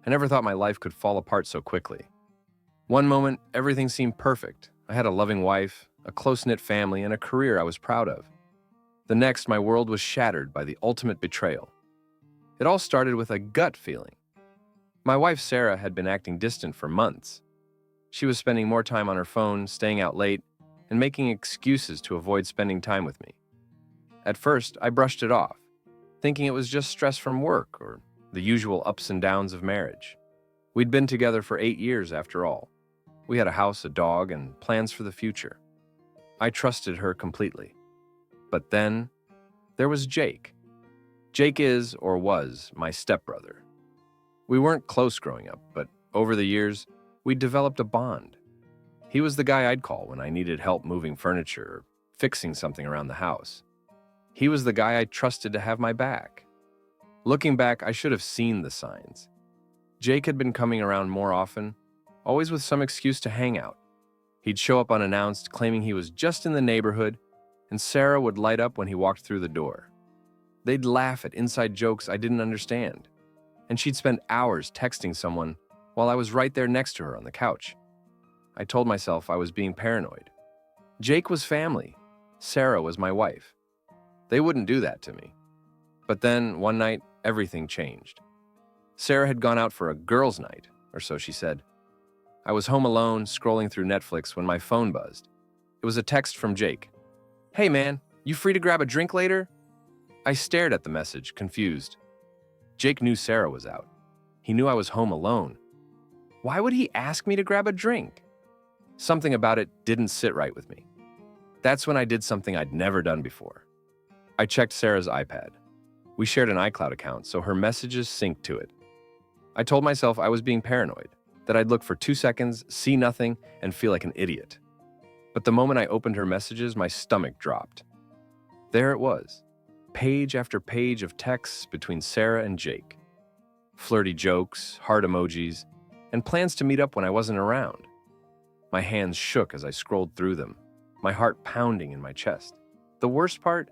I never thought my life could fall apart so quickly. One moment, everything seemed perfect. I had a loving wife, a close-knit family, and a career I was proud of. The next, my world was shattered by the ultimate betrayal. It all started with a gut feeling. My wife, Sarah, had been acting distant for months. She was spending more time on her phone, staying out late, and making excuses to avoid spending time with me. At first, I brushed it off, thinking it was just stress from work or the usual ups and downs of marriage. We'd been together for 8 years after all. We had a house, a dog, and plans for the future. I trusted her completely. But then, there was Jake. Jake is, or was, my stepbrother. We weren't close growing up, but over the years, we'd developed a bond. He was the guy I'd call when I needed help moving furniture or fixing something around the house. He was the guy I trusted to have my back. Looking back, I should have seen the signs. Jake had been coming around more often, always with some excuse to hang out. He'd show up unannounced, claiming he was just in the neighborhood, and Sarah would light up when he walked through the door. They'd laugh at inside jokes I didn't understand, and she'd spend hours texting someone while I was right there next to her on the couch. I told myself I was being paranoid. Jake was family. Sarah was my wife. They wouldn't do that to me. But then, one night, everything changed. Sarah had gone out for a girls' night, or so she said. I was home alone, scrolling through Netflix when my phone buzzed. It was a text from Jake. "Hey man, you free to grab a drink later?" I stared at the message, confused. Jake knew Sarah was out. He knew I was home alone. Why would he ask me to grab a drink? Something about it didn't sit right with me. That's when I did something I'd never done before. I checked Sarah's iPad. We shared an iCloud account, so her messages synced to it. I told myself I was being paranoid, that I'd look for 2 seconds, see nothing, and feel like an idiot. But the moment I opened her messages, my stomach dropped. There it was, page after page of texts between Sarah and Jake. Flirty jokes, heart emojis, and plans to meet up when I wasn't around. My hands shook as I scrolled through them, my heart pounding in my chest. The worst part?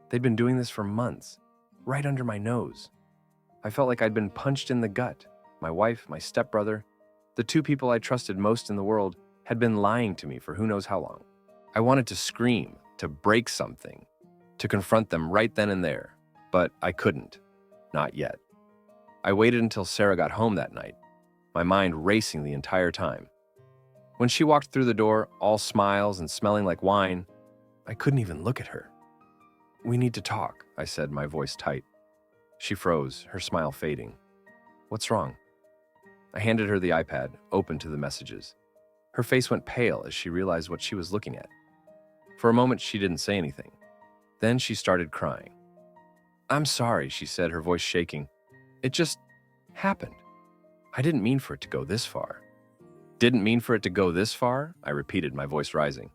They'd been doing this for months, right under my nose. I felt like I'd been punched in the gut. My wife, my stepbrother, the 2 people I trusted most in the world, had been lying to me for who knows how long. I wanted to scream, to break something, to confront them right then and there, but I couldn't. Not yet. I waited until Sarah got home that night, my mind racing the entire time. When she walked through the door, all smiles and smelling like wine, I couldn't even look at her. "We need to talk," I said, my voice tight. She froze, her smile fading. "What's wrong?" I handed her the iPad, open to the messages. Her face went pale as she realized what she was looking at. For a moment, she didn't say anything. Then she started crying. "I'm sorry," she said, her voice shaking. "It just happened. I didn't mean for it to go this far." "Didn't mean for it to go this far?" I repeated, my voice rising.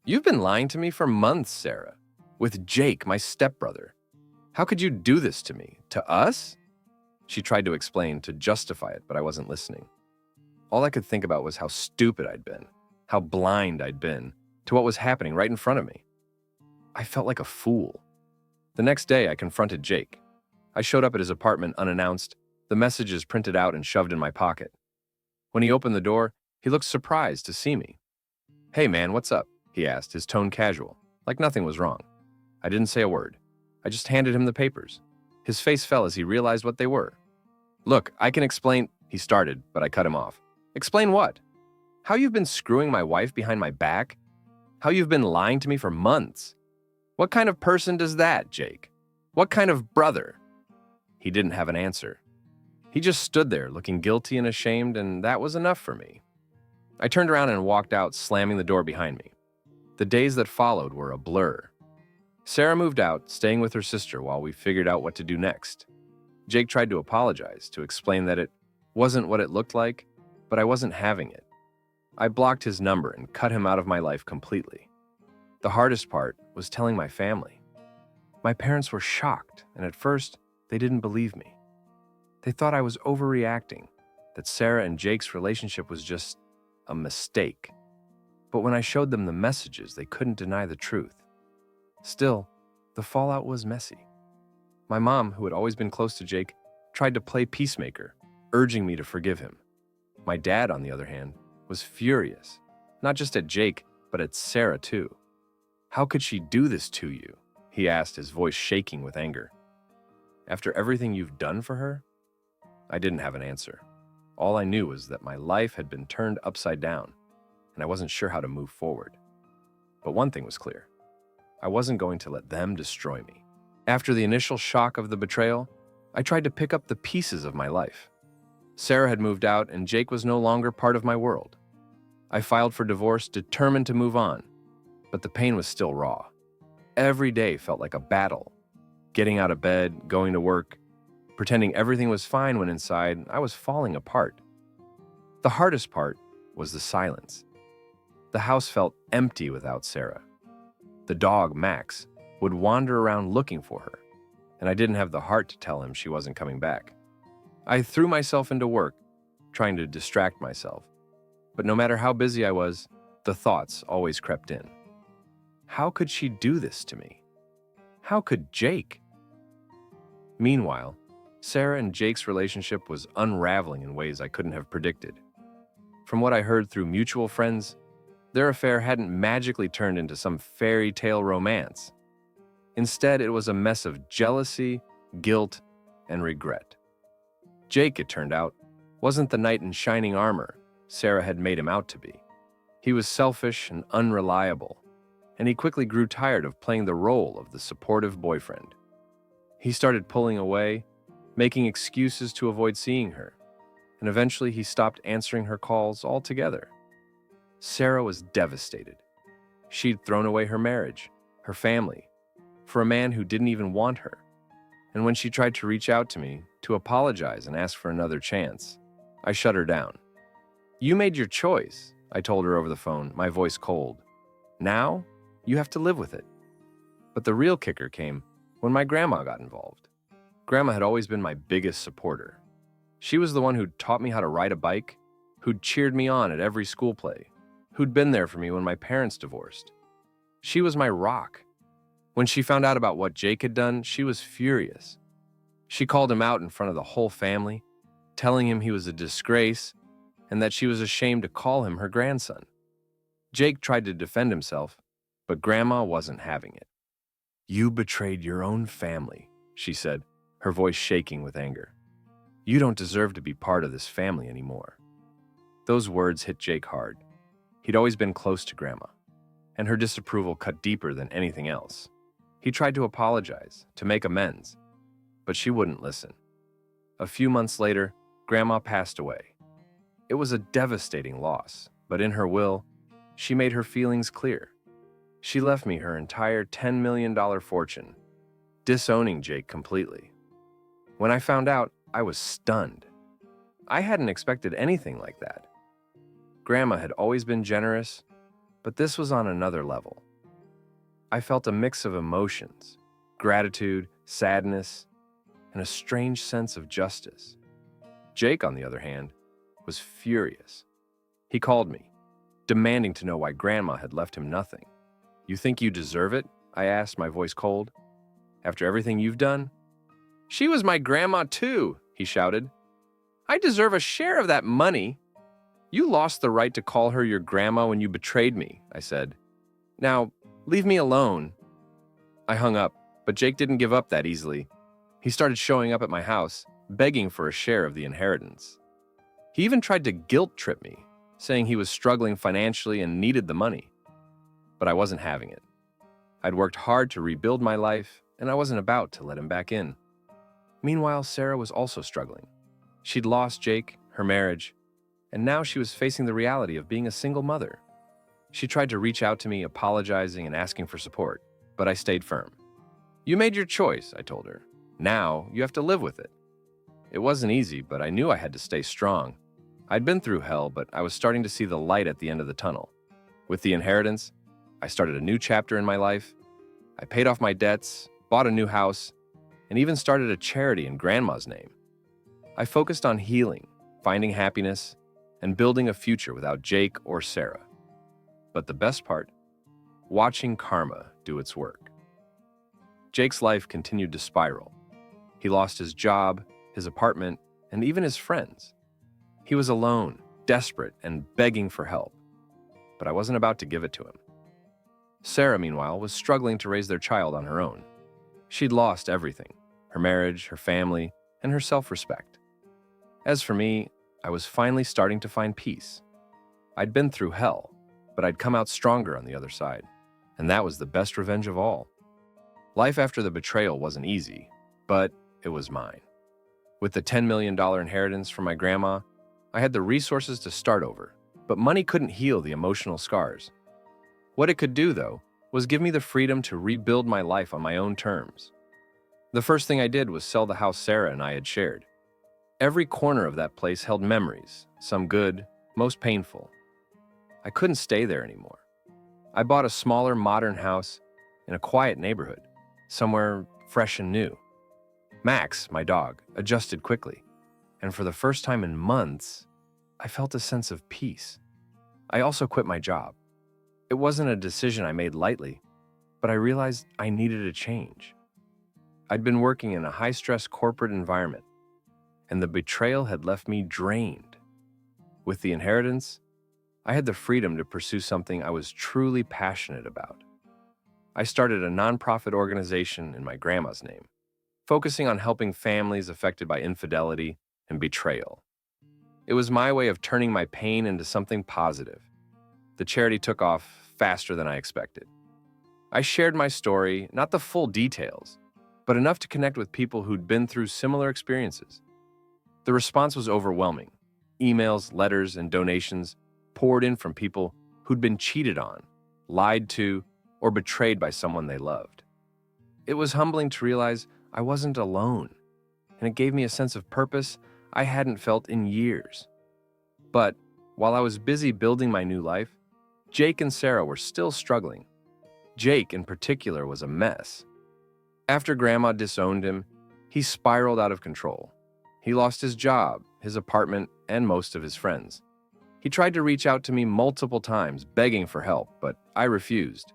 "You've been lying to me for months, Sarah. With Jake, my stepbrother. How could you do this to me? To us?" She tried to explain, to justify it, but I wasn't listening. All I could think about was how stupid I'd been, how blind I'd been to what was happening right in front of me. I felt like a fool. The next day, I confronted Jake. I showed up at his apartment unannounced, the messages printed out and shoved in my pocket. When he opened the door, he looked surprised to see me. "Hey man, what's up?" he asked, his tone casual, like nothing was wrong. I didn't say a word. I just handed him the papers. His face fell as he realized what they were. "Look, I can explain," he started, but I cut him off. "Explain what? How you've been screwing my wife behind my back? How you've been lying to me for months? What kind of person does that, Jake? What kind of brother?" He didn't have an answer. He just stood there looking guilty and ashamed, and that was enough for me. I turned around and walked out, slamming the door behind me. The days that followed were a blur. Sarah moved out, staying with her sister while we figured out what to do next. Jake tried to apologize, to explain that it wasn't what it looked like, but I wasn't having it. I blocked his number and cut him out of my life completely. The hardest part was telling my family. My parents were shocked, and at first, they didn't believe me. They thought I was overreacting, that Sarah and Jake's relationship was just a mistake. But when I showed them the messages, they couldn't deny the truth. Still, the fallout was messy. My mom, who had always been close to Jake, tried to play peacemaker, urging me to forgive him. My dad, on the other hand, was furious, not just at Jake, but at Sarah too. "How could she do this to you?" he asked, his voice shaking with anger. "After everything you've done for her?" I didn't have an answer. All I knew was that my life had been turned upside down, and I wasn't sure how to move forward. But one thing was clear. I wasn't going to let them destroy me. After the initial shock of the betrayal, I tried to pick up the pieces of my life. Sarah had moved out, and Jake was no longer part of my world. I filed for divorce, determined to move on, but the pain was still raw. Every day felt like a battle. Getting out of bed, going to work, pretending everything was fine when inside, I was falling apart. The hardest part was the silence. The house felt empty without Sarah. The dog, Max, would wander around looking for her, and I didn't have the heart to tell him she wasn't coming back. I threw myself into work, trying to distract myself. But no matter how busy I was, the thoughts always crept in. How could she do this to me? How could Jake? Meanwhile, Sarah and Jake's relationship was unraveling in ways I couldn't have predicted. From what I heard through mutual friends, their affair hadn't magically turned into some fairy tale romance. Instead, it was a mess of jealousy, guilt, and regret. Jake, it turned out, wasn't the knight in shining armor Sarah had made him out to be. He was selfish and unreliable, and he quickly grew tired of playing the role of the supportive boyfriend. He started pulling away, making excuses to avoid seeing her, and eventually he stopped answering her calls altogether. Sarah was devastated. She'd thrown away her marriage, her family, for a man who didn't even want her. And when she tried to reach out to me to apologize and ask for another chance, I shut her down. "You made your choice," I told her over the phone, my voice cold. "Now, you have to live with it." But the real kicker came when my grandma got involved. Grandma had always been my biggest supporter. She was the one who'd taught me how to ride a bike, who'd cheered me on at every school play, who'd been there for me when my parents divorced. She was my rock. When she found out about what Jake had done, she was furious. She called him out in front of the whole family, telling him he was a disgrace and that she was ashamed to call him her grandson. Jake tried to defend himself, but Grandma wasn't having it. "You betrayed your own family," she said, her voice shaking with anger. "You don't deserve to be part of this family anymore." Those words hit Jake hard. He'd always been close to Grandma, and her disapproval cut deeper than anything else. He tried to apologize, to make amends, but she wouldn't listen. A few months later, Grandma passed away. It was a devastating loss, but in her will, she made her feelings clear. She left me her entire $10 million fortune, disowning Jake completely. When I found out, I was stunned. I hadn't expected anything like that. Grandma had always been generous, but this was on another level. I felt a mix of emotions, gratitude, sadness, and a strange sense of justice. Jake, on the other hand, was furious. He called me, demanding to know why Grandma had left him nothing. "You think you deserve it?" I asked, my voice cold. "After everything you've done?" "She was my grandma too," he shouted. "I deserve a share of that money." "You lost the right to call her your grandma when you betrayed me," I said. "Now, leave me alone." I hung up, but Jake didn't give up that easily. He started showing up at my house, begging for a share of the inheritance. He even tried to guilt-trip me, saying he was struggling financially and needed the money. But I wasn't having it. I'd worked hard to rebuild my life, and I wasn't about to let him back in. Meanwhile, Sarah was also struggling. She'd lost Jake, her marriage, and now she was facing the reality of being a single mother. She tried to reach out to me, apologizing and asking for support, but I stayed firm. "You made your choice," I told her. "Now you have to live with it." It wasn't easy, but I knew I had to stay strong. I'd been through hell, but I was starting to see the light at the end of the tunnel. With the inheritance, I started a new chapter in my life. I paid off my debts, bought a new house, and even started a charity in Grandma's name. I focused on healing, finding happiness, and building a future without Jake or Sarah. But the best part, watching karma do its work. Jake's life continued to spiral. He lost his job, his apartment, and even his friends. He was alone, desperate, and begging for help, but I wasn't about to give it to him. Sarah, meanwhile, was struggling to raise their child on her own. She'd lost everything: her marriage, her family, and her self-respect. As for me, I was finally starting to find peace. I'd been through hell, but I'd come out stronger on the other side, and that was the best revenge of all. Life after the betrayal wasn't easy, but it was mine. With the $10 million inheritance from my grandma, I had the resources to start over, but money couldn't heal the emotional scars. What it could do, though, was give me the freedom to rebuild my life on my own terms. The first thing I did was sell the house Sarah and I had shared. Every corner of that place held memories, some good, most painful. I couldn't stay there anymore. I bought a smaller, modern house in a quiet neighborhood, somewhere fresh and new. Max, my dog, adjusted quickly, and for the first time in months, I felt a sense of peace. I also quit my job. It wasn't a decision I made lightly, but I realized I needed a change. I'd been working in a high-stress corporate environment, and the betrayal had left me drained. With the inheritance, I had the freedom to pursue something I was truly passionate about. I started a nonprofit organization in my grandma's name, focusing on helping families affected by infidelity and betrayal. It was my way of turning my pain into something positive. The charity took off faster than I expected. I shared my story, not the full details, but enough to connect with people who'd been through similar experiences. The response was overwhelming. Emails, letters, and donations poured in from people who'd been cheated on, lied to, or betrayed by someone they loved. It was humbling to realize I wasn't alone, and it gave me a sense of purpose I hadn't felt in years. But while I was busy building my new life, Jake and Sarah were still struggling. Jake, in particular, was a mess. After Grandma disowned him, he spiraled out of control. He lost his job, his apartment, and most of his friends. He tried to reach out to me multiple times, begging for help, but I refused.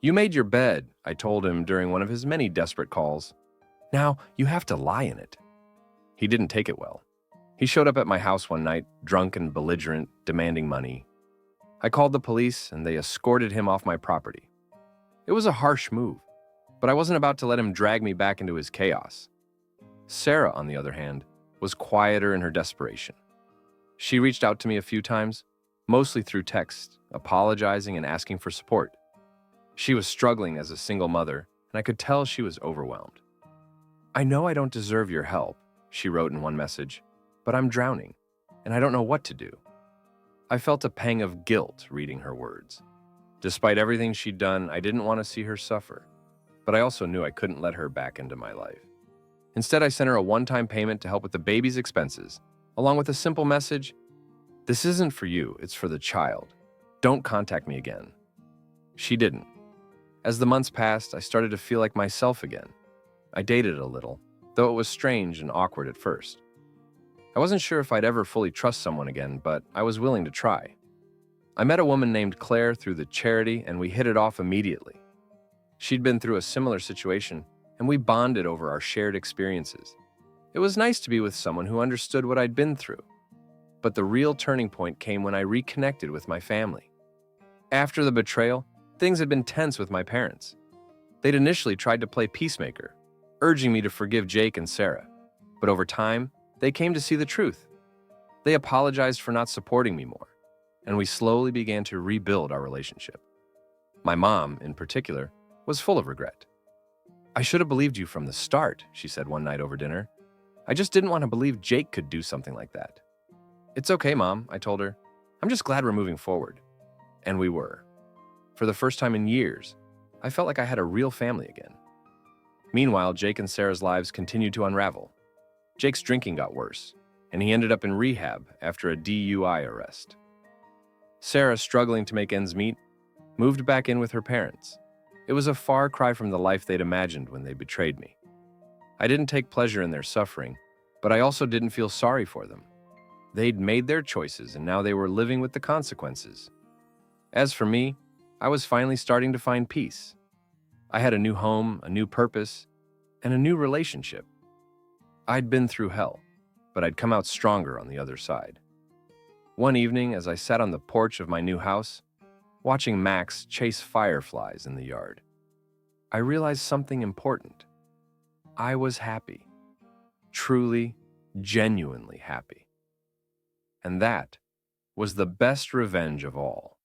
"You made your bed," I told him during one of his many desperate calls. "Now you have to lie in it." He didn't take it well. He showed up at my house one night, drunk and belligerent, demanding money. I called the police, and they escorted him off my property. It was a harsh move, but I wasn't about to let him drag me back into his chaos. Sarah, on the other hand, was quieter in her desperation. She reached out to me a few times, mostly through text, apologizing and asking for support. She was struggling as a single mother, and I could tell she was overwhelmed. "I know I don't deserve your help," she wrote in one message, "but I'm drowning, and I don't know what to do." I felt a pang of guilt reading her words. Despite everything she'd done, I didn't want to see her suffer, but I also knew I couldn't let her back into my life. Instead, I sent her a one-time payment to help with the baby's expenses, along with a simple message: "This isn't for you, it's for the child. Don't contact me again." She didn't. As the months passed, I started to feel like myself again. I dated a little, though it was strange and awkward at first. I wasn't sure if I'd ever fully trust someone again, but I was willing to try. I met a woman named Claire through the charity, and we hit it off immediately. She'd been through a similar situation, and we bonded over our shared experiences. It was nice to be with someone who understood what I'd been through. But the real turning point came when I reconnected with my family. After the betrayal, things had been tense with my parents. They'd initially tried to play peacemaker, urging me to forgive Jake and Sarah. But over time, they came to see the truth. They apologized for not supporting me more, and we slowly began to rebuild our relationship. My mom, in particular, was full of regret. "I should have believed you from the start," she said one night over dinner. "I just didn't want to believe Jake could do something like that." "It's okay, Mom," I told her. "I'm just glad we're moving forward." And we were. For the first time in years, I felt like I had a real family again. Meanwhile, Jake and Sarah's lives continued to unravel. Jake's drinking got worse, and he ended up in rehab after a DUI arrest. Sarah, struggling to make ends meet, moved back in with her parents. It was a far cry from the life they'd imagined when they betrayed me. I didn't take pleasure in their suffering, but I also didn't feel sorry for them. They'd made their choices, and now they were living with the consequences. As for me, I was finally starting to find peace. I had a new home, a new purpose, and a new relationship. I'd been through hell, but I'd come out stronger on the other side. One evening, as I sat on the porch of my new house, watching Max chase fireflies in the yard, I realized something important. I was happy. Truly, genuinely happy. And that was the best revenge of all.